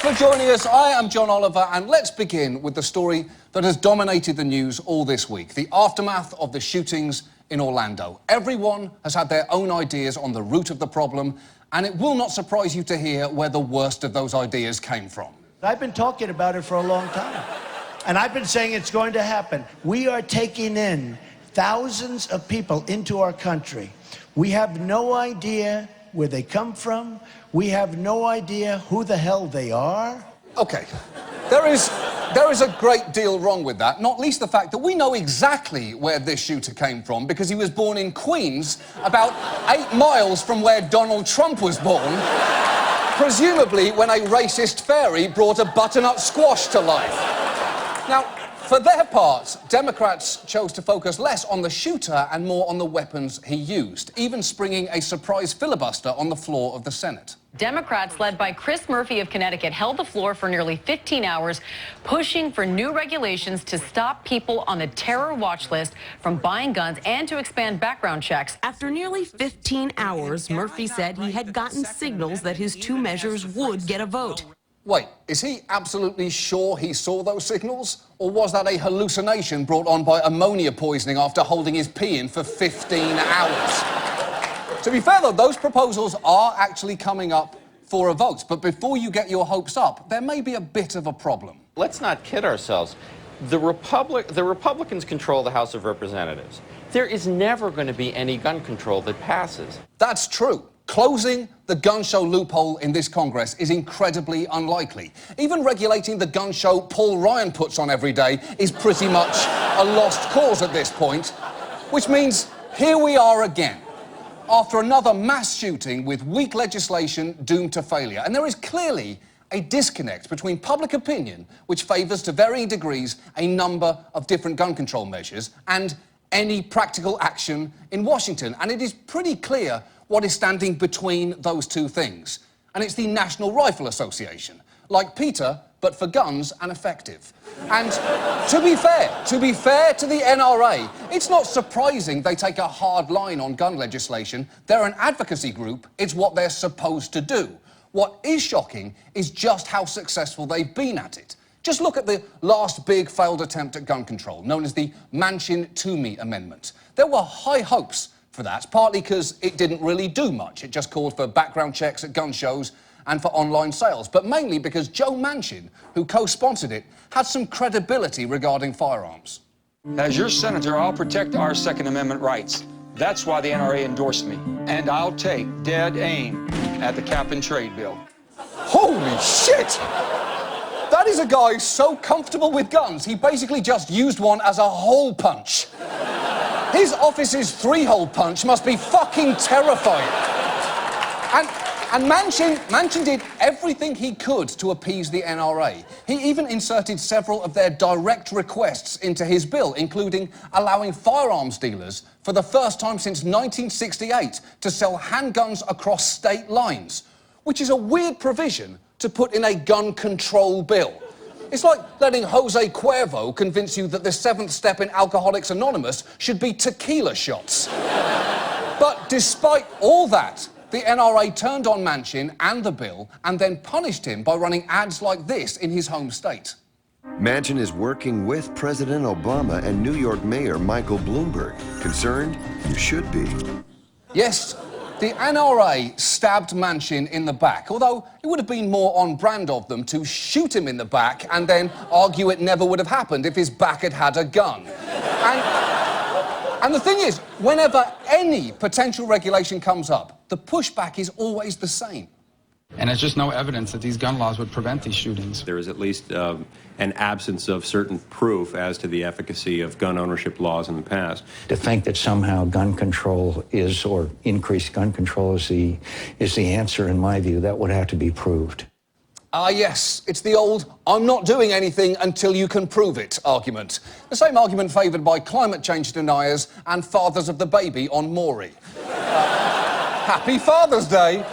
for joining us. I am John Oliver, and let's begin with the story that has dominated the news all this week, the aftermath of the shootings in Orlando. Everyone has had their own ideas on the root of the problem, and it will not surprise you to hear where the worst of those ideas came from. I've been talking about it for a long time, and I've been saying it's going to happen. We are taking in thousands of people into our country. We have no idea where they come from. We have no idea who the hell they are. Okay, there is a great deal wrong with that, not least the fact that we know exactly where this shooter came from because he was born in Queens, about 8 miles from where Donald Trump was born, presumably when a racist fairy brought a butternut squash to life. Now, for their part, Democrats chose to focus less on the shooter and more on the weapons he used, even springing a surprise filibuster on the floor of the Senate. Democrats, led by Chris Murphy of Connecticut, held the floor for nearly 15 hours, pushing for new regulations to stop people on the terror watch list from buying guns and to expand background checks. After nearly 15 hours, Murphy said he had gotten signals that his 2 measures would get a vote. Wait, is he absolutely sure he saw those signals? Or was that a hallucination brought on by ammonia poisoning after holding his pee in for 15 hours? To be fair, though, those proposals are actually coming up for a vote. But before you get your hopes up, there may be a bit of a problem. Let's not kid ourselves. The Republicans control the House of Representatives. There is never going to be any gun control that passes. That's true. Closing the gun show loophole in this Congress is incredibly unlikely. Even regulating the gun show Paul Ryan puts on every day is pretty much a lost cause at this point, which means here we are again, after another mass shooting with weak legislation doomed to failure. And there is clearly a disconnect between public opinion, which favours to varying degrees a number of different gun control measures, and any practical action in Washington. And it is pretty clear what is standing between those two things. And it's the National Rifle Association. Like Peter, but for guns and effective. And to be fair to the NRA, it's not surprising they take a hard line on gun legislation. They're an advocacy group. It's what they're supposed to do. What is shocking is just how successful they've been at it. Just look at the last big failed attempt at gun control, known as the Manchin-Toomey Amendment. There were high hopes for that, partly because it didn't really do much. It just called for background checks at gun shows and for online sales, but mainly because Joe Manchin, who co-sponsored it, had some credibility regarding firearms. As your senator, I'll protect our Second Amendment rights. That's why the NRA endorsed me. And I'll take dead aim at the cap-and-trade bill. Holy shit! That is a guy so comfortable with guns, he basically just used one as a hole punch. His office's 3-hole punch must be fucking terrifying. And Manchin did everything he could to appease the NRA. He even inserted several of their direct requests into his bill, including allowing firearms dealers, for the first time since 1968, to sell handguns across state lines, which is a weird provision to put in a gun control bill. It's like letting Jose Cuervo convince you that the 7th step in Alcoholics Anonymous should be tequila shots. But despite all that, the NRA turned on Manchin and the bill and then punished him by running ads like this in his home state. Manchin is working with President Obama and New York Mayor Michael Bloomberg. Concerned? You should be. Yes, the NRA stabbed Manchin in the back, although it would have been more on brand of them to shoot him in the back and then argue it never would have happened if his back had had a gun. And the thing is, whenever any potential regulation comes up, the pushback is always the same. And there's just no evidence that these gun laws would prevent these shootings. There is at least an absence of certain proof as to the efficacy of gun ownership laws in the past. To think that somehow gun control is, or increased gun control is the answer, in my view, that would have to be proved. Ah, yes, it's the old "I'm not doing anything until you can prove it" argument. The same argument favoured by climate change deniers and fathers of the baby on Maury. Happy Father's Day.